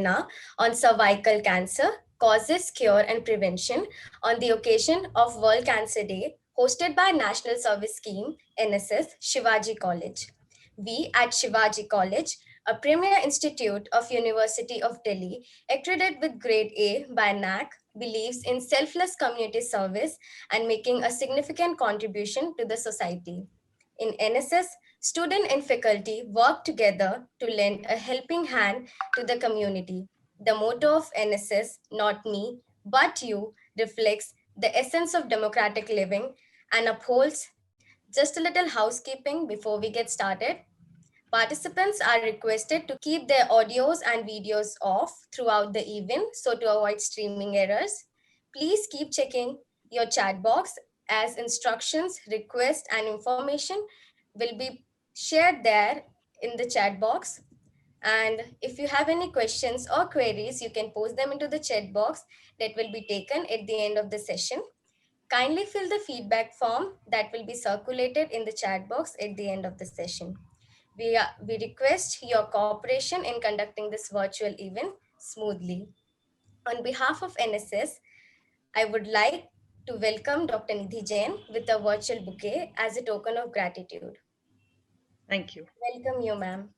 webinar on cervical cancer, causes, cure, and prevention on the occasion of World Cancer Day, hosted by National Service Scheme, NSS, Shivaji College. We at Shivaji College, a premier institute of University of Delhi, accredited with grade A by NAC, believes in selfless community service and making a significant contribution to the society. In NSS, student and faculty work together to lend a helping hand to the community. The motto of NSS, not me, but you, reflects the essence of democratic living and upholds just a little housekeeping before we get started. Participants are requested to keep their audios and videos off throughout the event so to avoid streaming errors. Please keep checking your chat box as instructions, requests, and information will be shared there in the chat box. And if you have any questions or queries, you can post them into the chat box that will be taken at the end of the session. Kindly fill the feedback form that will be circulated in the chat box at the end of the session. We request your cooperation in conducting this virtual event smoothly. On behalf of NSS, I would like to welcome Dr. Nidhi Jain with a virtual bouquet as a token of gratitude. Thank you. Welcome you, ma'am.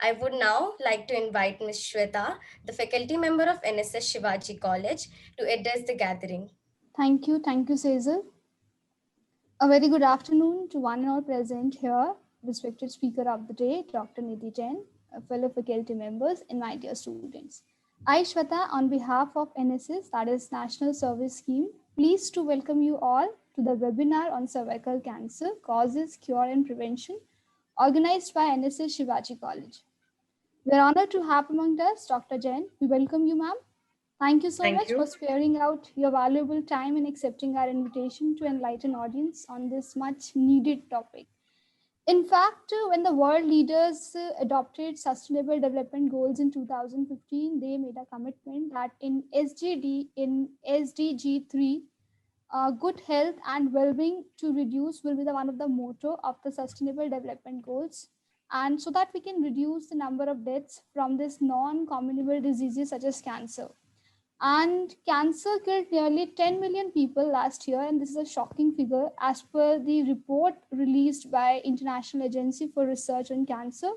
I would now like to invite Ms. Shweta, the faculty member of NSS Shivaji College, to address the gathering. Thank you, Cesar. A very good afternoon to one and all present here, respected speaker of the day, Dr. Nidhi Jain, fellow faculty members, and my dear students. I, Shweta, on behalf of NSS, that is National Service Scheme, pleased to welcome you all to the webinar on cervical cancer, causes, cure, and prevention, organized by NSS Shivaji College. We are honored to have among us Dr. Jain. We welcome you, ma'am. Thank you so much for sparing out your valuable time and accepting our invitation to enlighten audience on this much needed topic. In fact, when the world leaders adopted Sustainable Development Goals in 2015, they made a commitment that in SDG 3, good health and well-being to reduce will be one of the motto of the Sustainable Development Goals. And so that we can reduce the number of deaths from this non-communicable diseases such as cancer. And cancer killed nearly 10 million people last year, and this is a shocking figure as per the report released by International Agency for Research on Cancer.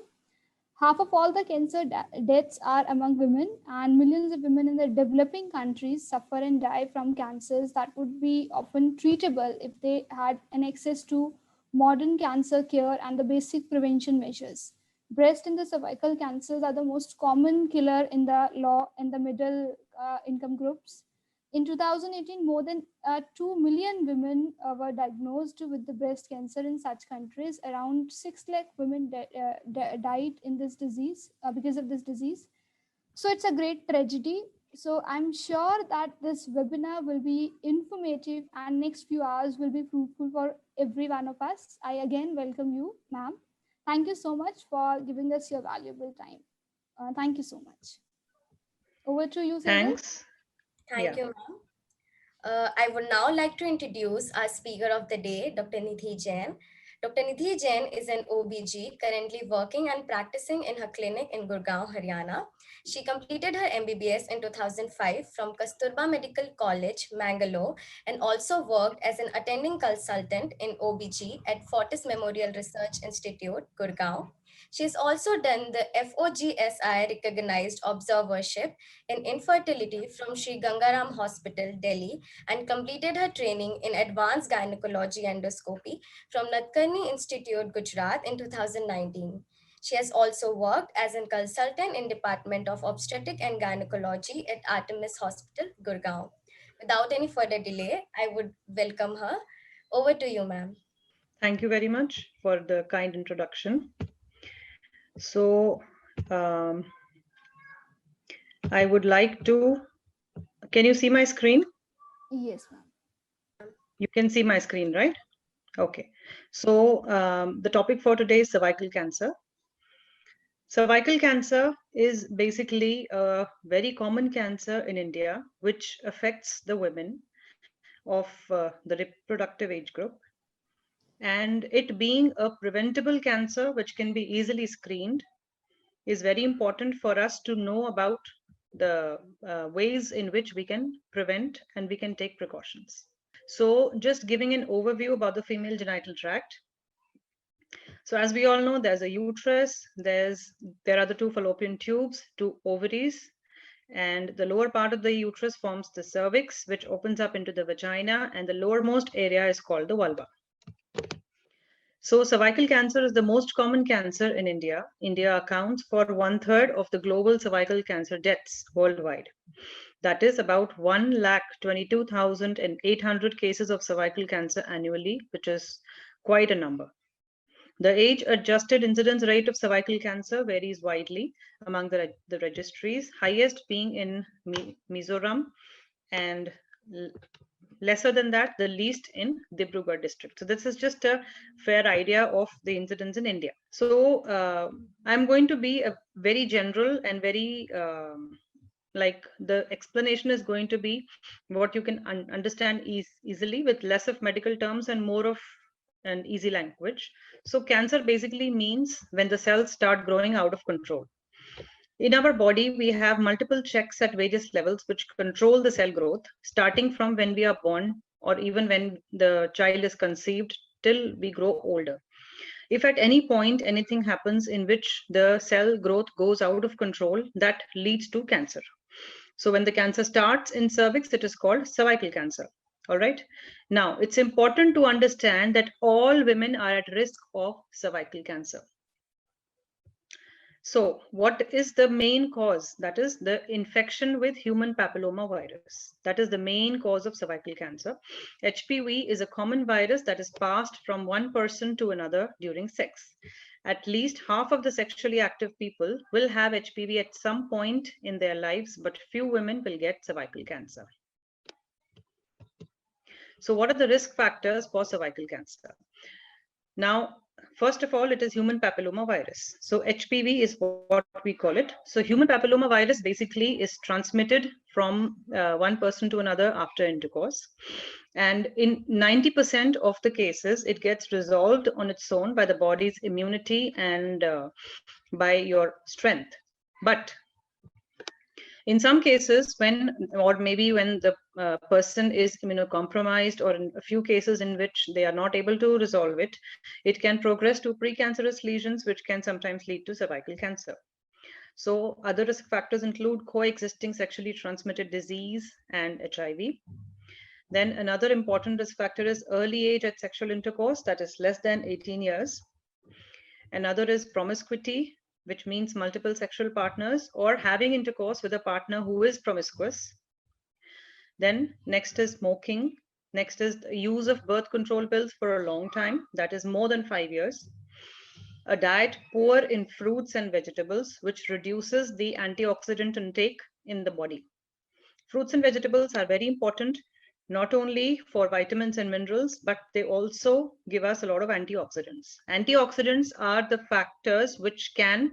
Half of all the cancer deaths are among women, and millions of women in the developing countries suffer and die from cancers that would be often treatable if they had an access to modern cancer care and the basic prevention measures. Breast and the cervical cancers are the most common killer in the middle income groups. In 2018, more than 2 million women were diagnosed with the breast cancer in such countries. Around 6 lakh women died in this disease because of this disease. So it's a great tragedy. So I'm sure that this webinar will be informative and next few hours will be fruitful for every one of us. I again welcome you, ma'am. Thank you so much for giving us your valuable time. Thank you so much. Over to you, Cesar. Thanks. Thank you, ma'am. I would now like to introduce our speaker of the day, Dr. Nidhi Jain. Dr. Nidhi Jain is an OBG currently working and practicing in her clinic in Gurgaon, Haryana. She completed her MBBS in 2005 from Kasturba Medical College, Mangalore, and also worked as an attending consultant in OBG at Fortis Memorial Research Institute, Gurgaon. She has also done the FOGSI recognized observership in infertility from Sri Gangaram Hospital, Delhi, and completed her training in advanced gynecology endoscopy from Nadkarni Institute, Gujarat in 2019. She has also worked as a consultant in Department of Obstetric and Gynecology at Artemis Hospital, Gurgaon. Without any further delay, I would welcome her. Over to you, ma'am. Thank you very much for the kind introduction. So I would like to, can you see my screen? Yes, ma'am. You can see my screen, right? Okay. So the topic for today is cervical cancer. Cervical cancer is basically a very common cancer in India, which affects the women of the reproductive age group. And it being a preventable cancer, which can be easily screened, is very important for us to know about the ways in which we can prevent and we can take precautions. So just giving an overview about the female genital tract. So as we all know, there's a uterus, there are the two fallopian tubes, two ovaries, and the lower part of the uterus forms the cervix, which opens up into the vagina, and the lowermost area is called the vulva. So cervical cancer is the most common cancer in India. India accounts for 1/3 of the global cervical cancer deaths worldwide. That is about 1,22,800 cases of cervical cancer annually, which is quite a number. The age-adjusted incidence rate of cervical cancer varies widely among the registries, highest being in Mizoram and lesser than that, the least in Dibrugarh district. So this is just a fair idea of the incidence in India. So I'm going to be a very general and very like the explanation is going to be what you can understand easily with less of medical terms and more of an easy language. So cancer basically means when the cells start growing out of control. In our body, we have multiple checks at various levels which control the cell growth, starting from when we are born or even when the child is conceived till we grow older. If at any point anything happens in which the cell growth goes out of control, that leads to cancer. So when the cancer starts in cervix, it is called cervical cancer. All right. Now, it's important to understand that all women are at risk of cervical cancer. So what is the main cause? That is the infection with human papilloma virus. That is the main cause of cervical cancer. HPV is a common virus that is passed from one person to another during sex. At least half of the sexually active people will have HPV at some point in their lives, but few women will get cervical cancer. So what are the risk factors for cervical cancer? Now, first of all, it is human papilloma virus. So HPV is what we call it. So human papilloma virus basically is transmitted from one person to another after intercourse. And in 90% of the cases, it gets resolved on its own by the body's immunity and by your strength. But in some cases, when the person is immunocompromised, or in a few cases in which they are not able to resolve it, it can progress to precancerous lesions, which can sometimes lead to cervical cancer. So other risk factors include coexisting sexually transmitted disease and HIV. Then another important risk factor is early age at sexual intercourse, that is less than 18 years. Another is promiscuity, which means multiple sexual partners or having intercourse with a partner who is promiscuous. Then next is smoking. Next is the use of birth control pills for a long time, that is more than 5 years. A diet poor in fruits and vegetables, which reduces the antioxidant intake in the body. Fruits and vegetables are very important, not only for vitamins and minerals, but they also give us a lot of antioxidants. Antioxidants are the factors which can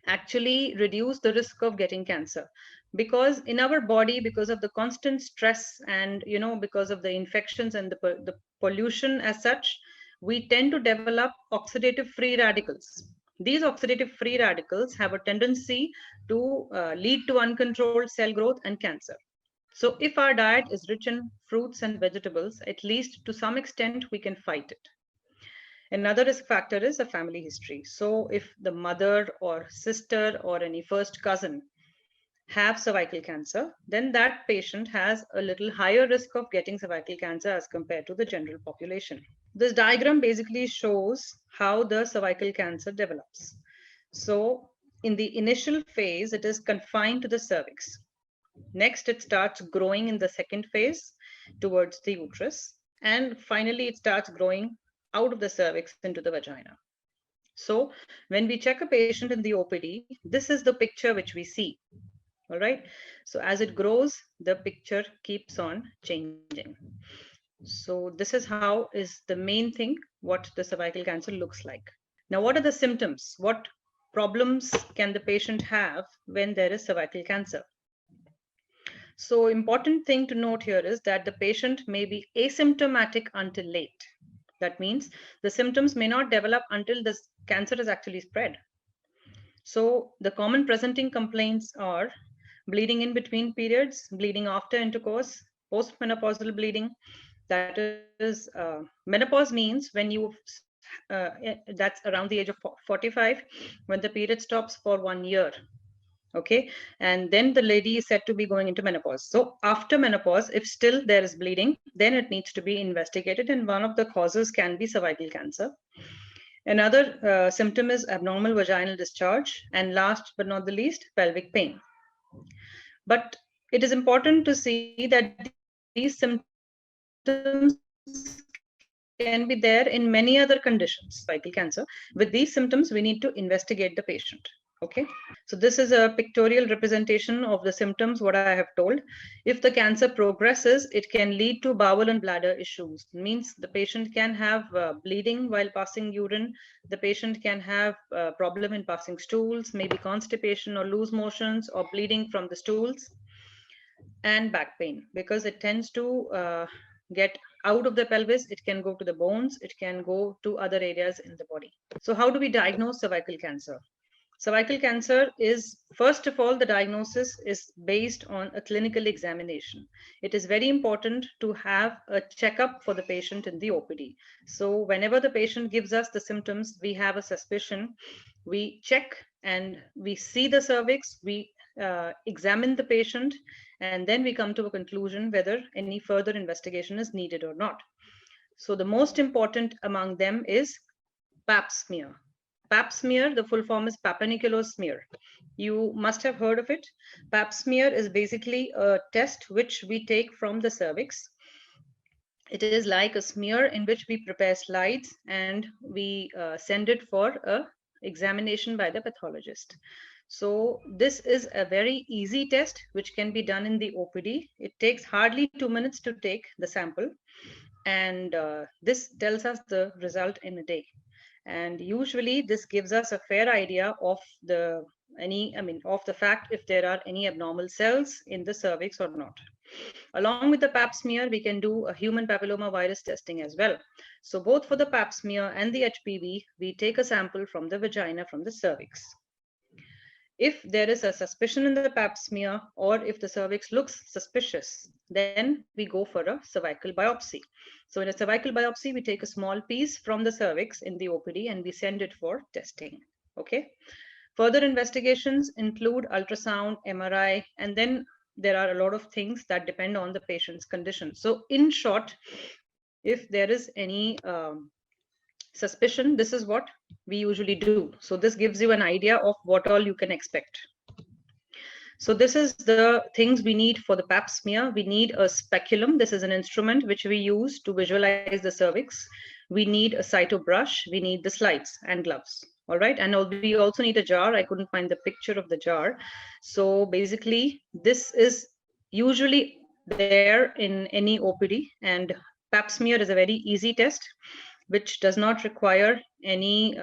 actually reduce the risk of getting cancer, because in our body, because of the constant stress and because of the infections and the pollution as such, we tend to develop oxidative free radicals. These oxidative free radicals have a tendency to lead to uncontrolled cell growth and cancer. So if our diet is rich in fruits and vegetables, at least to some extent, we can fight it. Another risk factor is a family history. So if the mother or sister or any first cousin have cervical cancer, then that patient has a little higher risk of getting cervical cancer as compared to the general population. This diagram basically shows how the cervical cancer develops. So in the initial phase, it is confined to the cervix. Next, it starts growing in the second phase towards the uterus. And finally, it starts growing out of the cervix into the vagina. So when we check a patient in the OPD, this is the picture which we see. All right. So as it grows, the picture keeps on changing. So this is how is the main thing, what the cervical cancer looks like. Now, what are the symptoms? What problems can the patient have when there is cervical cancer? So important thing to note here is that the patient may be asymptomatic until late. That means the symptoms may not develop until the cancer is actually spread. So the common presenting complaints are bleeding in between periods, bleeding after intercourse, postmenopausal bleeding. That is, menopause means when that's around the age of 45, when the period stops for 1 year. Okay, and then the lady is said to be going into menopause. So after menopause, if still there is bleeding, then it needs to be investigated, and one of the causes can be cervical cancer. Another symptom is abnormal vaginal discharge, and last but not the least, pelvic pain. But it is important to see that these symptoms can be there in many other conditions, cervical cancer. With these symptoms, we need to investigate the patient. Okay. So this is a pictorial representation of the symptoms, what I have told. If the cancer progresses, it can lead to bowel and bladder issues. Means the patient can have bleeding while passing urine. The patient can have problem in passing stools, maybe constipation or loose motions or bleeding from the stools, and back pain, because it tends to get out of the pelvis. It can go to the bones. It can go to other areas in the body. So how do we diagnose cervical cancer? Cervical cancer is, first of all, the diagnosis is based on a clinical examination. It is very important to have a checkup for the patient in the OPD. So whenever the patient gives us the symptoms, we have a suspicion, we check and we see the cervix, we examine the patient, and then we come to a conclusion whether any further investigation is needed or not. So the most important among them is Pap smear. Pap smear, the full form is Papa Nicolau smear. You must have heard of it. Pap smear is basically a test which we take from the cervix. It is like a smear in which we prepare slides and we send it for a examination by the pathologist. So this is a very easy test which can be done in the OPD. It takes hardly 2 minutes to take the sample, and this tells us the result in a day. And usually this gives us a fair idea of the fact if there are any abnormal cells in the cervix or not. Along with the pap smear, we can do a human papilloma virus testing as well. So both for the pap smear and the HPV, we take a sample from the vagina, from the cervix. If there is a suspicion in the pap smear, or if the cervix looks suspicious, then we go for a cervical biopsy. So in a cervical biopsy, we take a small piece from the cervix in the OPD and we send it for testing. Okay. Further investigations include ultrasound, MRI, and then there are a lot of things that depend on the patient's condition. So in short, if there is any suspicion, this is what we usually do. So this gives you an idea of what all you can expect. So this is the things we need for the pap smear. We need a speculum. This is an instrument which we use to visualize the cervix. We need a cyto brush. We need the slides and gloves. All right. And we also need a jar. I couldn't find the picture of the jar. So basically, this is usually there in any OPD, and pap smear is a very easy test which does not require any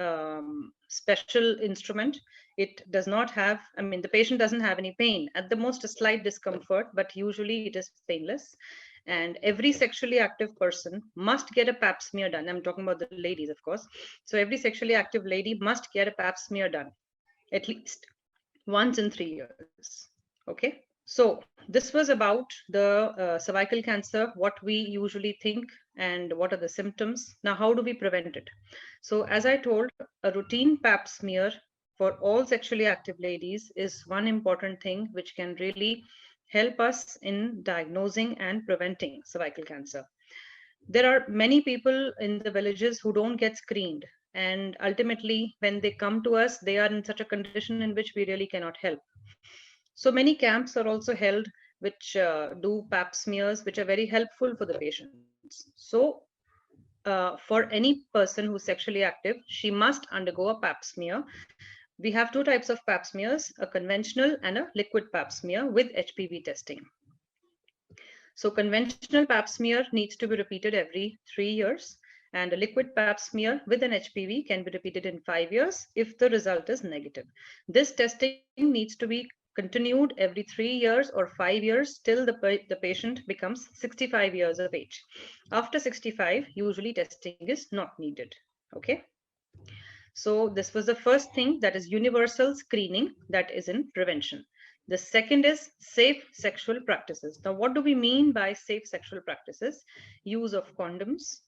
special instrument. It does not have, the patient doesn't have any pain, at the most a slight discomfort, but usually it is painless. And every sexually active person must get a pap smear done. I'm talking about the ladies, of course. So every sexually active lady must get a pap smear done at least once in 3 years. Okay. So this was about the cervical cancer, what we usually think and what are the symptoms. Now, how do we prevent it? So as I told, a routine pap smear for all sexually active ladies is one important thing which can really help us in diagnosing and preventing cervical cancer. There are many people in the villages who don't get screened. And ultimately, when they come to us, they are in such a condition in which we really cannot help. So many camps are also held which do pap smears, which are very helpful for the patients. So for any person who's sexually active, she must undergo a pap smear. We have two types of pap smears, a conventional and a liquid pap smear with HPV testing. So conventional pap smear needs to be repeated every 3 years, and a liquid pap smear with an HPV can be repeated in 5 years if the result is negative. This testing needs to be continued every 3 years or 5 years till the patient becomes 65 years of age. After 65, usually testing is not needed. Okay. So this was the first thing, that is universal screening, that is in prevention. The second is safe sexual practices. Now, what do we mean by safe sexual practices? Use of condoms,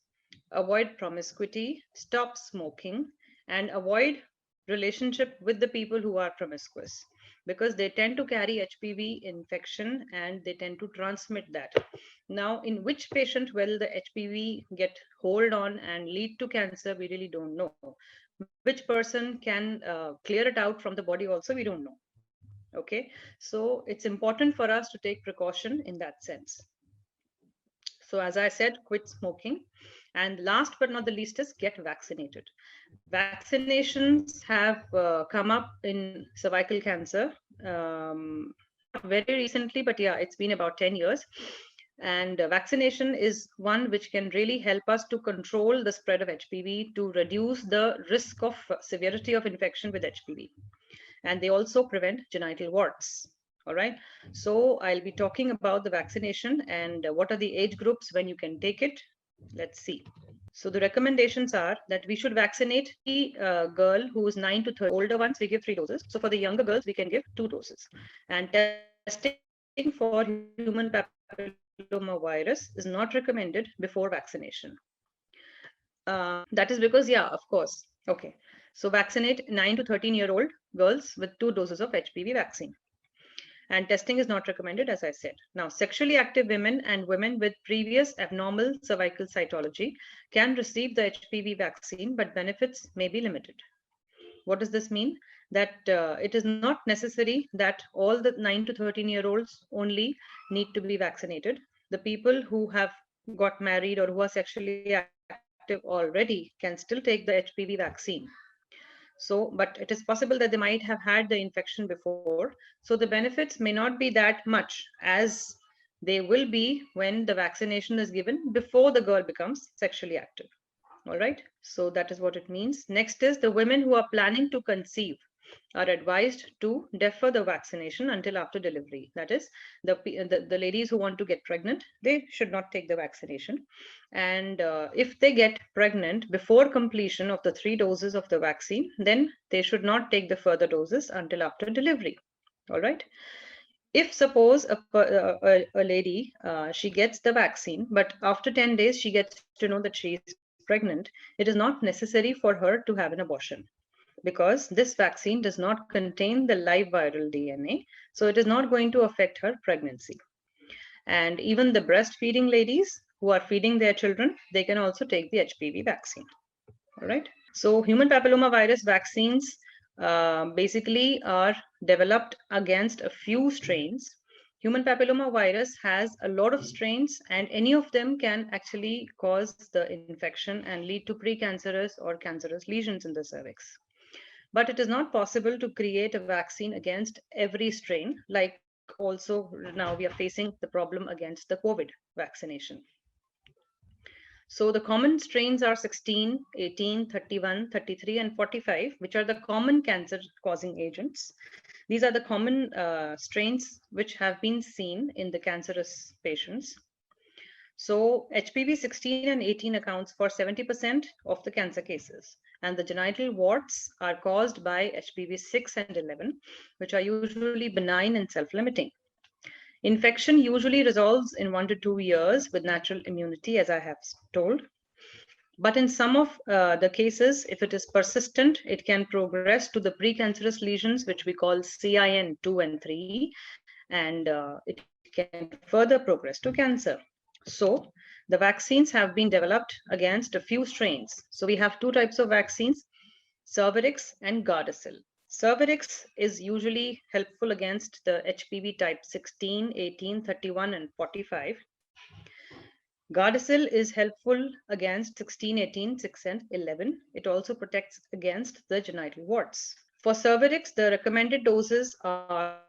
avoid promiscuity, stop smoking, and avoid relationship with the people who are promiscuous, because they tend to carry HPV infection and they tend to transmit that. Now, in which patient will the HPV get hold on and lead to cancer, we really don't know. Which person can clear it out from the body also, we don't know. Okay, so it's important for us to take precaution in that sense. So as I said, quit smoking. And last but not the least is get vaccinated. Vaccinations have come up in cervical cancer very recently, but yeah, it's been about 10 years. And vaccination is one which can really help us to control the spread of HPV, to reduce the risk of severity of infection with HPV. And they also prevent genital warts. All right. So I'll be talking about the vaccination and what are the age groups when you can take it. Let's see. So the recommendations are that we should vaccinate the girl who is 9 to 13. Older ones, we give 3 doses. So for the younger girls, we can give 2 doses. And testing for human papilloma virus is not recommended before vaccination. That is because, yeah, of course. Okay. So vaccinate 9 to 13-year-old girls with 2 doses of HPV vaccine. And testing is not recommended, as I said. Now, sexually active women and women with previous abnormal cervical cytology can receive the HPV vaccine, but benefits may be limited. What does this mean? That it is not necessary that all the 9 to 13-year-olds only need to be vaccinated. The people who have got married or who are sexually active already can still take the HPV vaccine. So, but it is possible that they might have had the infection before. So the benefits may not be that much as they will be when the vaccination is given before the girl becomes sexually active. All right. So that is what it means. Next is the women who are planning to conceive are advised to defer the vaccination until after delivery. That is, the ladies who want to get pregnant, they should not take the vaccination. And if they get pregnant before completion of the 3 doses of the vaccine, then they should not take the further doses until after delivery. All right. If suppose a lady, she gets the vaccine, but after 10 days, she gets to know that she is pregnant, it is not necessary for her to have an abortion, because this vaccine does not contain the live viral DNA. So it is not going to affect her pregnancy. And even the breastfeeding ladies who are feeding their children, they can also take the HPV vaccine. All right. So human papilloma virus vaccines basically are developed against a few strains. Human papilloma virus has a lot of strains, and any of them can actually cause the infection and lead to precancerous or cancerous lesions in the cervix. But it is not possible to create a vaccine against every strain, like also now we are facing the problem against the COVID vaccination. So the common strains are 16, 18, 31, 33, and 45, which are the common cancer-causing agents. These are the common strains which have been seen in the cancerous patients. So HPV 16 and 18 accounts for 70% of the cancer cases. And the genital warts are caused by HPV 6 and 11, which are usually benign and self-limiting. Infection usually resolves in 1 to 2 years with natural immunity, as I have told. But in some of the cases, if it is persistent, it can progress to the precancerous lesions, which we call CIN 2 and 3, and it can further progress to cancer. So the vaccines have been developed against a few strains. So we have 2 types of vaccines, Cervarix and Gardasil. Cervarix is usually helpful against the HPV type 16, 18, 31, and 45. Gardasil is helpful against 16, 18, 6, and 11. It also protects against the genital warts. For Cervarix, the recommended doses are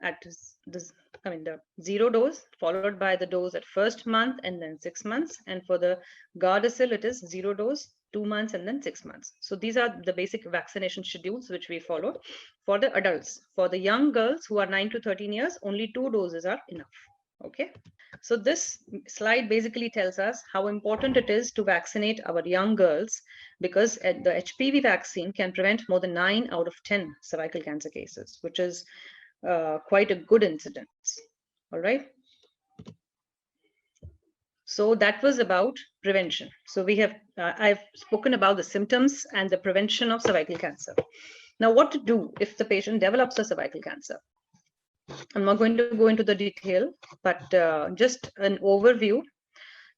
at the 0 dose, followed by the dose at first month and then 6 months. And for the Gardasil, it is 0 dose, 2 months, and then 6 months. So these are the basic vaccination schedules which we follow. For the adults, for the young girls who are 9 to 13 years, only 2 doses are enough. Okay. So this slide basically tells us how important it is to vaccinate our young girls, because the HPV vaccine can prevent more than 9 out of 10 cervical cancer cases, which is quite a good incidence. All right. So that was about prevention. So we have, I've spoken about the symptoms and the prevention of cervical cancer. Now, what to do if the patient develops a cervical cancer? I'm not going to go into the detail, but just an overview.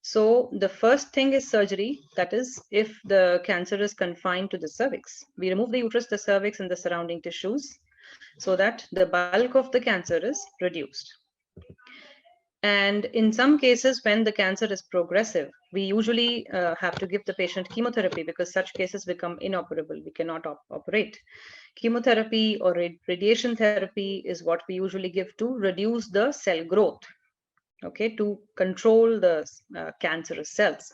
So the first thing is surgery. That is, if the cancer is confined to the cervix, we remove the uterus, the cervix, and the surrounding tissues so that the bulk of the cancer is reduced. And in some cases, when the cancer is progressive, we usually have to give the patient chemotherapy because such cases become inoperable. We cannot operate. Chemotherapy or radiation therapy is what we usually give to reduce the cell growth, okay, to control the cancerous cells.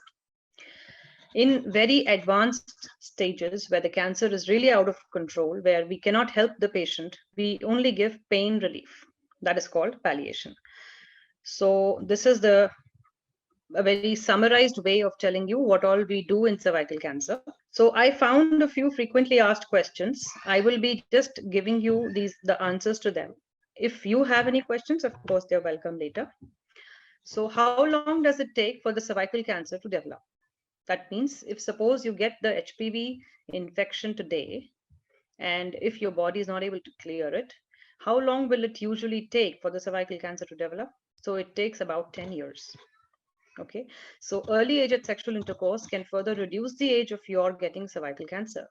In very advanced stages where the cancer is really out of control, where we cannot help the patient, we only give pain relief. That is called palliation. So this is a very summarized way of telling you what all we do in cervical cancer. So I found a few frequently asked questions. I will be just giving you the answers to them. If you have any questions, of course, they're welcome later. So how long does it take for the cervical cancer to develop? That means if suppose you get the HPV infection today, and if your body is not able to clear it, how long will it usually take for the cervical cancer to develop? So it takes about 10 years. Okay, so early age at sexual intercourse can further reduce the age of your getting cervical cancer.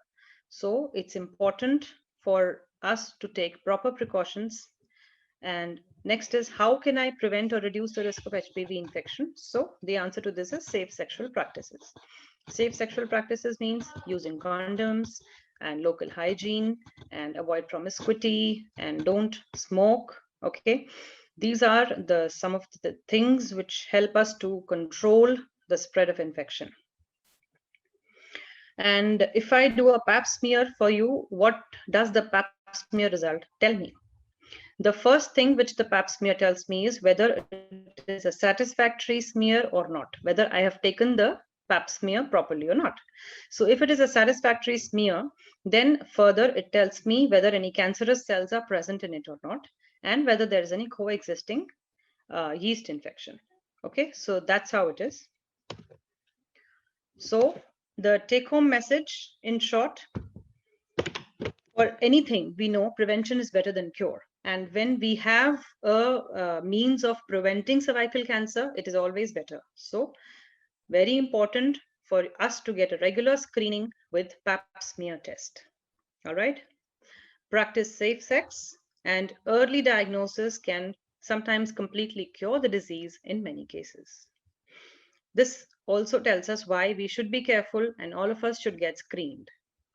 So it's important for us to take proper precautions. And next is, how can I prevent or reduce the risk of HPV infection? So the answer to this is safe sexual practices. Safe sexual practices means using condoms and local hygiene and avoid promiscuity and don't smoke. Okay, these are some of the things which help us to control the spread of infection. And if I do a pap smear for you, what does the pap smear result tell me? The first thing which the pap smear tells me is whether it is a satisfactory smear or not, whether I have taken the pap smear properly or not. So if it is a satisfactory smear, then further it tells me whether any cancerous cells are present in it or not, and whether there is any coexisting yeast infection. Okay, so that's how it is. So the take-home message, in short, for anything, we know prevention is better than cure. And when we have a means of preventing cervical cancer, it is always better. So very important for us to get a regular screening with pap smear test. All right. Practice safe sex, and early diagnosis can sometimes completely cure the disease in many cases. This also tells us why we should be careful and all of us should get screened.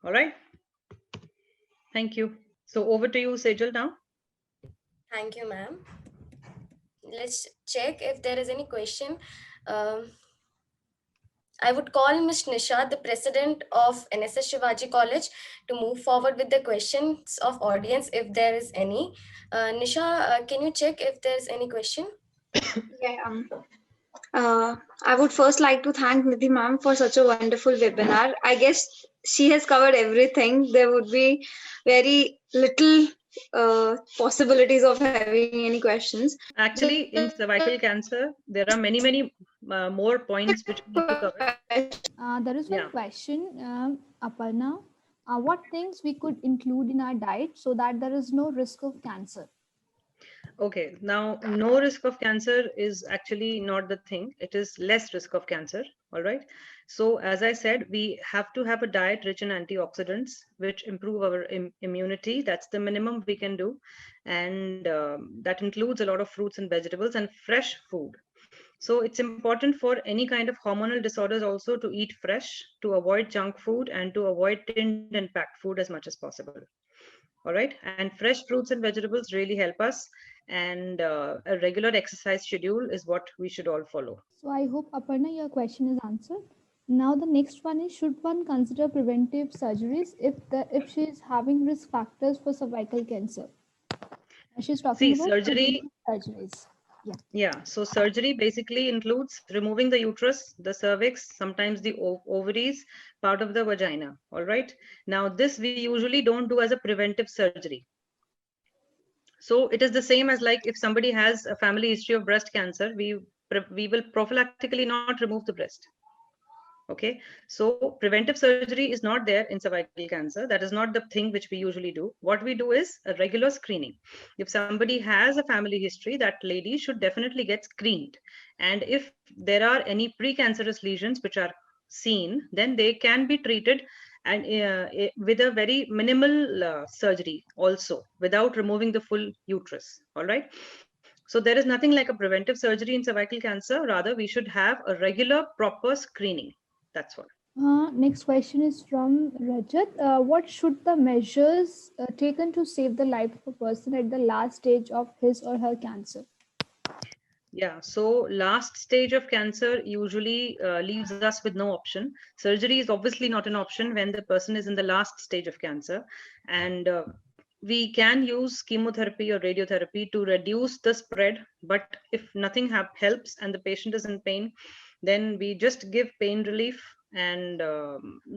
All right. Thank you. So over to you, Sejal, now. Thank you, ma'am. Let's check if there is any question. I would call Ms. Nisha, the president of NSS Shivaji College, to move forward with the questions of audience if there is any. Nisha, can you check if there's any question? Yeah, I would first like to thank Nidhi ma'am for such a wonderful webinar. I guess she has covered everything. There would be very little possibilities of having any questions. Actually, in cervical cancer, there are many more points which we need to cover. There is one question, Aparna. What things we could include in our diet so that there is no risk of cancer? Okay, now no risk of cancer is actually not the thing. It is less risk of cancer. All right. So as I said, we have to have a diet rich in antioxidants, which improve our immunity. That's the minimum we can do. And that includes a lot of fruits and vegetables and fresh food. So it's important for any kind of hormonal disorders also to eat fresh, to avoid junk food, and to avoid tinned and packed food as much as possible. All right. And fresh fruits and vegetables really help us. And a regular exercise schedule is what we should all follow. So I hope, Aparna, your question is answered. Now the next one is, should one consider preventive surgeries if she is having risk factors for cervical cancer? She's talking about surgery. Surgeries. Yeah. So surgery basically includes removing the uterus, the cervix, sometimes the ovaries, part of the vagina. All right. Now this we usually don't do as a preventive surgery. So it is the same as like if somebody has a family history of breast cancer, we will prophylactically not remove the breast. Okay, so preventive surgery is not there in cervical cancer. That is not the thing which we usually do. What we do is a regular screening. If somebody has a family history, that lady should definitely get screened. And if there are any precancerous lesions which are seen, then they can be treated and with a very minimal surgery also, without removing the full uterus. All right. So there is nothing like a preventive surgery in cervical cancer. Rather, we should have a regular, proper screening. That's all. Next question is from Rajat. What should the measures taken to save the life of a person at the last stage of his or her cancer? Yeah, so last stage of cancer usually leaves us with no option. Surgery is obviously not an option when the person is in the last stage of cancer. And we can use chemotherapy or radiotherapy to reduce the spread. But if nothing helps and the patient is in pain, then we just give pain relief and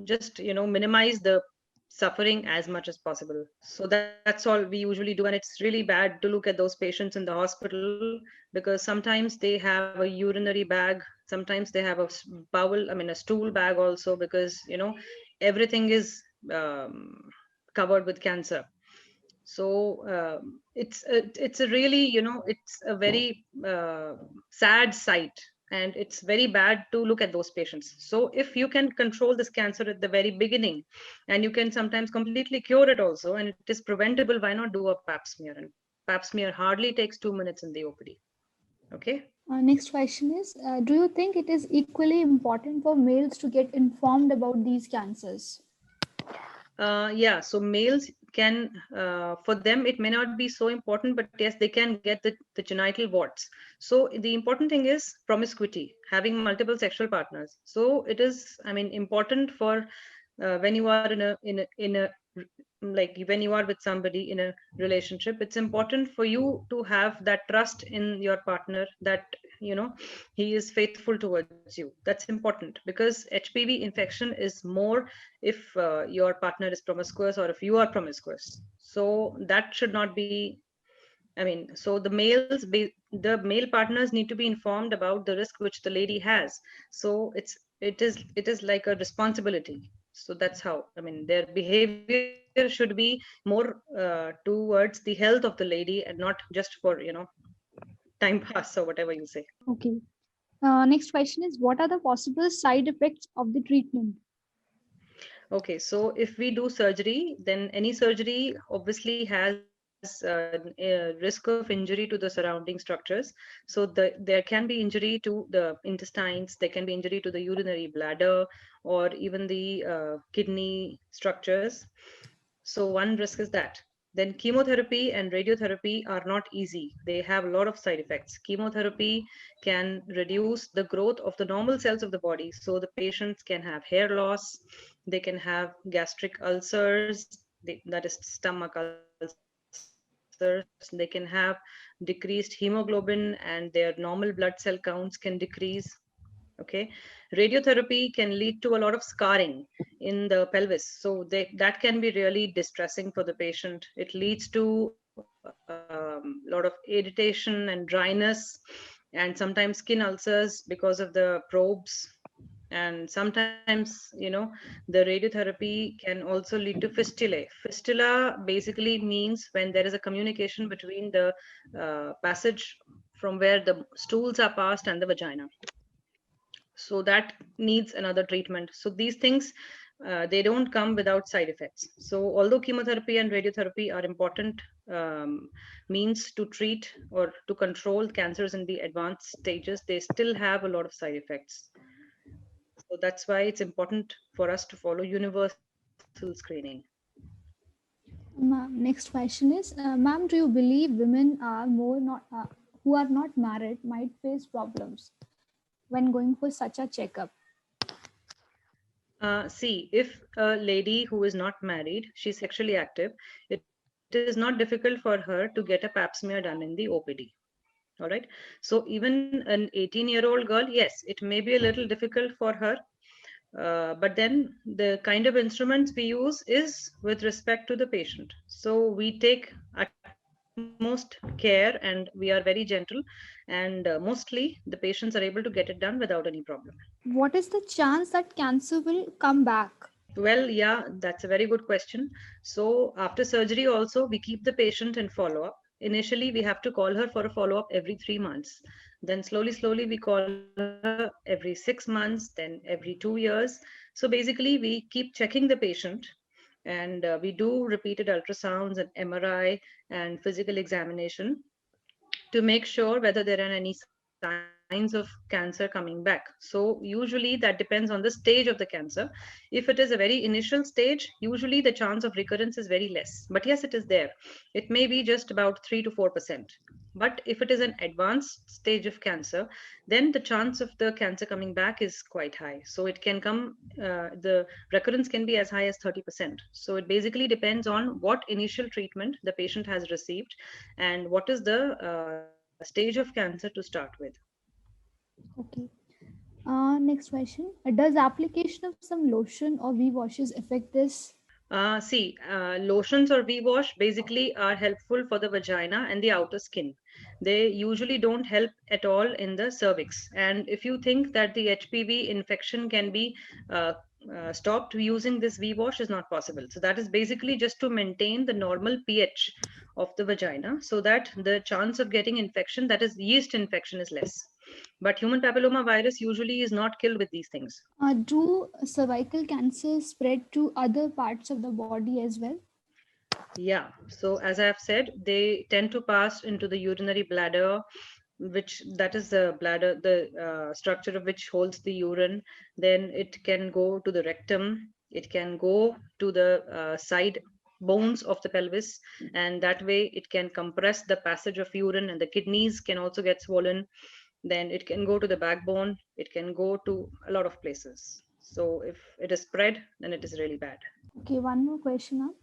just, minimize the suffering as much as possible. So that's all we usually do. And it's really bad to look at those patients in the hospital, because sometimes they have a urinary bag, sometimes they have a a stool bag also, because everything is covered with cancer. So it's a really, it's a very sad sight, and it's very bad to look at those patients. So if you can control this cancer at the very beginning, and you can sometimes completely cure it also, and it is preventable, why not do a pap smear? And pap smear hardly takes 2 minutes in the OPD. Okay. Next question is, do you think it is equally important for males to get informed about these cancers? Yeah, so males can, for them, it may not be so important, but yes, they can get the genital warts. So the important thing is promiscuity, having multiple sexual partners. So it is, important for when you are in a like when you are with somebody in a relationship, it's important for you to have that trust in your partner, that he is faithful towards you. That's important, because HPV infection is more if your partner is promiscuous, or if you are promiscuous. So that should not be, so the male partners need to be informed about the risk which the lady has. So it is like a responsibility. So that's how, their behavior should be more towards the health of the lady, and not just for time pass or whatever you say. Okay. Next question is, what are the possible side effects of the treatment? Okay, so if we do surgery, then any surgery obviously has a risk of injury to the surrounding structures. So there can be injury to the intestines, there can be injury to the urinary bladder, or even the kidney structures. So one risk is that. Then chemotherapy and radiotherapy are not easy. They have a lot of side effects. Chemotherapy can reduce the growth of the normal cells of the body. So the patients can have hair loss, they can have gastric ulcers, that is stomach ulcers, they can have decreased hemoglobin, and their normal blood cell counts can decrease. Okay, radiotherapy can lead to a lot of scarring in the pelvis, so that can be really distressing for the patient. It leads to a lot of irritation and dryness, and sometimes skin ulcers because of the probes. And sometimes the radiotherapy can also lead to fistulae. Fistula basically means when there is a communication between the passage from where the stools are passed and the vagina. So that needs another treatment. So these things, they don't come without side effects. So although chemotherapy and radiotherapy are important means to treat or to control cancers in the advanced stages, they still have a lot of side effects. So that's why it's important for us to follow universal screening. Next question is, ma'am, do you believe women are more not who are not married might face problems when going for such a checkup? See, if a lady who is not married, she's sexually active, it is not difficult for her to get a pap smear done in the OPD. All right. So even an 18-year-old girl, yes, it may be a little difficult for her. But then the kind of instruments we use is with respect to the patient. So we take utmost care utmost care, and we are very gentle, and mostly the patients are able to get it done without any problem. What is the chance that cancer will come back? Well, yeah, that's a very good question. So after surgery also, we keep the patient in follow-up. Initially, we have to call her for a follow-up every 3 months. Then slowly, we call her every 6 months, then every 2 years. So basically, we keep checking the patient, and we do repeated ultrasounds and MRI and physical examination to make sure whether there are any signs of cancer coming back. So usually that depends on the stage of the cancer. If it is a very initial stage, usually the chance of recurrence is very less. But yes, it is there. It may be just about 3 to 4%. But if it is an advanced stage of cancer, then the chance of the cancer coming back is quite high. So it can come, the recurrence can be as high as 30%. So it basically depends on what initial treatment the patient has received and what is the stage of cancer to start with. Okay. Next question. Does application of some lotion or V washes affect this? Lotions or V-wash basically are helpful for the vagina and the outer skin. They usually don't help at all in the cervix. And if you think that the HPV infection can be uh, stopped, using this V-wash is not possible. So that is basically just to maintain the normal pH of the vagina so that the chance of getting infection, that is yeast infection, is less. But human papilloma virus usually is not killed with these things. Do cervical cancer spread to other parts of the body as well? Yeah, so as I have said, they tend to pass into the urinary bladder, which that is the bladder, the structure of which holds the urine. Then it can go to the rectum, it can go to the side bones of the pelvis, and that way it can compress the passage of urine, and the kidneys can also get swollen. Then it can go to the backbone, it can go to a lot of places. So if it is spread, then it is really bad. Okay, one more question, ma'am.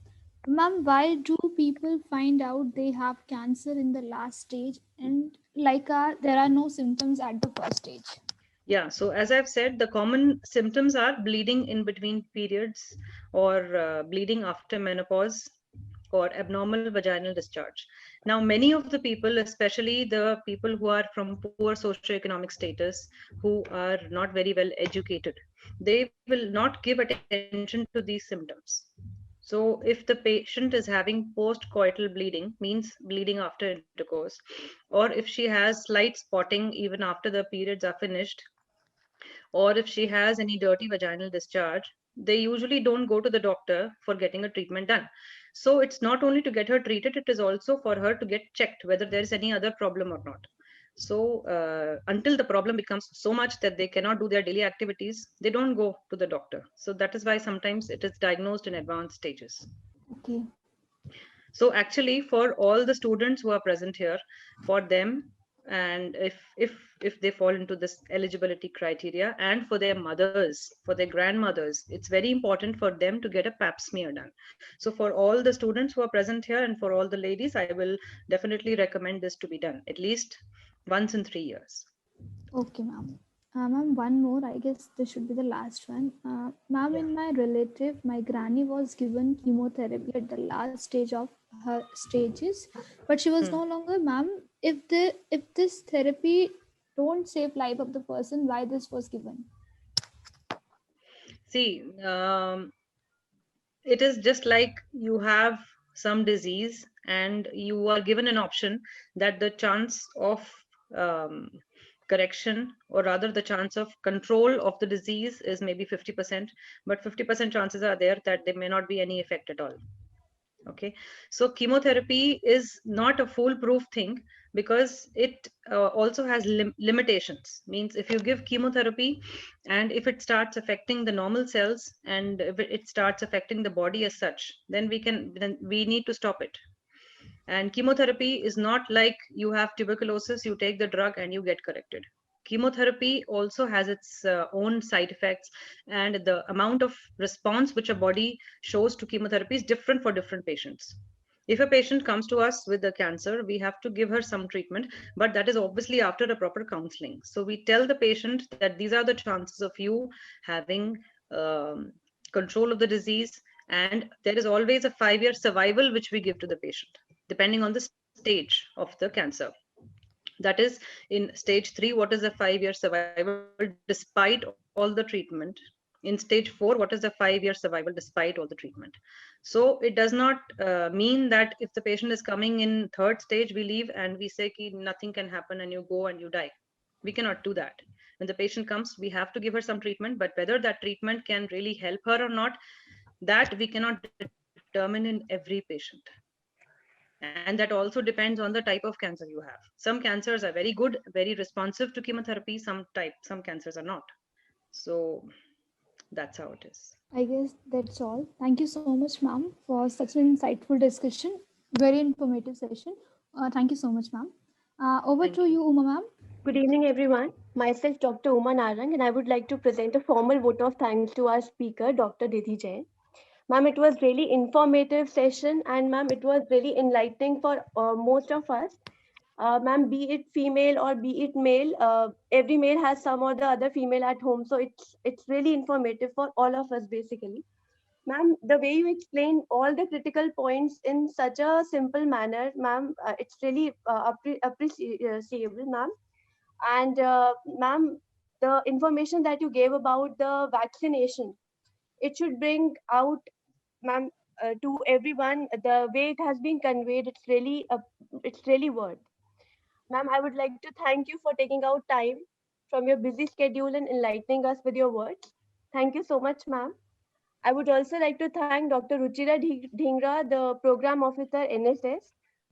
Ma'am, why do people find out they have cancer in the last stage and there are no symptoms at the first stage? Yeah, so as I've said, the common symptoms are bleeding in between periods, or bleeding after menopause, or abnormal vaginal discharge. Now, many of the people, especially the people who are from poor socioeconomic status, who are not very well educated, they will not give attention to these symptoms. So if the patient is having post-coital bleeding, means bleeding after intercourse, or if she has slight spotting even after the periods are finished, or if she has any dirty vaginal discharge, they usually don't go to the doctor for getting a treatment done. So it's not only to get her treated, it is also for her to get checked whether there is any other problem or not. So until the problem becomes so much that they cannot do their daily activities, they don't go to the doctor. So that is why sometimes it is diagnosed in advanced stages. Okay. So actually, for all the students who are present here, for them, and if they fall into this eligibility criteria, and for their mothers, for their grandmothers, it's very important for them to get a pap smear done. So for all the students who are present here and for all the ladies, I will definitely recommend this to be done at least once in 3 years. Okay, ma'am. Ma'am, one more. I guess this should be the last one. Ma'am, Yeah. in my relative, my granny was given chemotherapy at the last stage of her stages, but she was no longer. Ma'am, if this therapy don't save life of the person, why this was given? See, it is just like you have some disease and you are given an option that the chance of um, correction, or rather the chance of control of the disease, is maybe 50%, but 50% chances are there that there may not be any effect at all. Okay, so chemotherapy is not a foolproof thing, because it also has limitations. Means if you give chemotherapy and if it starts affecting the normal cells, and if it starts affecting the body as such, then we need to stop it. And chemotherapy is not like you have tuberculosis, you take the drug and you get corrected. Chemotherapy also has its own side effects, and the amount of response which a body shows to chemotherapy is different for different patients. If a patient comes to us with a cancer, we have to give her some treatment, but that is obviously after a proper counseling. So we tell the patient that these are the chances of you having um, control of the disease, and there is always a 5-year survival which we give to the patient depending on the stage. stage of the cancer. That is, in stage 3, what is the 5-year survival despite all the treatment? In stage 4, what is the 5-year survival despite all the treatment? So it does not mean that if the patient is coming in 3rd stage, we leave and we say ki nothing can happen and you go and you die. We cannot do that. When the patient comes, we have to give her some treatment, but whether that treatment can really help her or not, that we cannot determine in every patient. And that also depends on the type of cancer you have. Some cancers are very good, very responsive to chemotherapy. Some cancers are not. So that's how it is. I guess that's all. Thank you so much, ma'am, for such an insightful discussion. Very informative session. Thank you so much, ma'am. Over Thank to you, Uma, ma'am. Good evening, everyone. Myself, Dr. Uma Narang, and I would like to present a formal vote of thanks to our speaker, Dr. Nidhi Jain. Ma'am, it was really informative session, and ma'am, it was really enlightening for most of us. Ma'am, be it female or be it male, every male has some or the other female at home, so it's really informative for all of us, basically. Ma'am, the way you explained all the critical points in such a simple manner, ma'am, it's really appreciable, ma'am. And ma'am, the information that you gave about the vaccination, it should bring out, ma'am, to everyone the way it has been conveyed. It's really worth. Ma'am, I would like to thank you for taking out time from your busy schedule and enlightening us with your words. Thank you so much, ma'am. I would also like to thank Dr. Ruchira Dhingra, the Program Officer, NSS,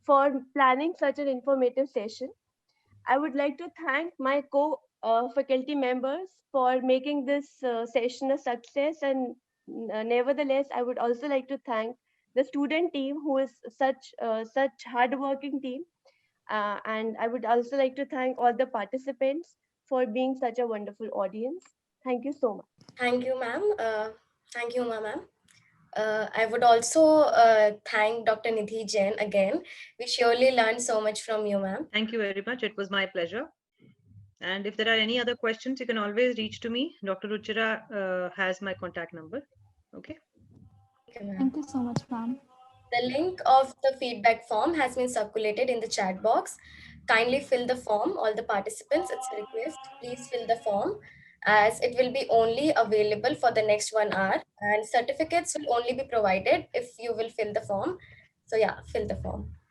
for planning such an informative session. I would like to thank my co-faculty members for making this session a success. And nevertheless, I would also like to thank the student team, who is such hardworking team. And I would also like to thank all the participants for being such a wonderful audience. Thank you so much. Thank you, ma'am. Thank you, ma'am. I would also thank Dr. Nidhi Jain again. We surely learned so much from you, ma'am. Thank you very much. It was my pleasure. And if there are any other questions, you can always reach to me. Dr. Ruchira has my contact number. Okay. Thank you so much, ma'am. The link of the feedback form has been circulated in the chat box. Kindly fill the form, all the participants. It's a request. Please fill the form, as it will be only available for the next 1 hour, and certificates will only be provided if you will fill the form. So yeah, fill the form.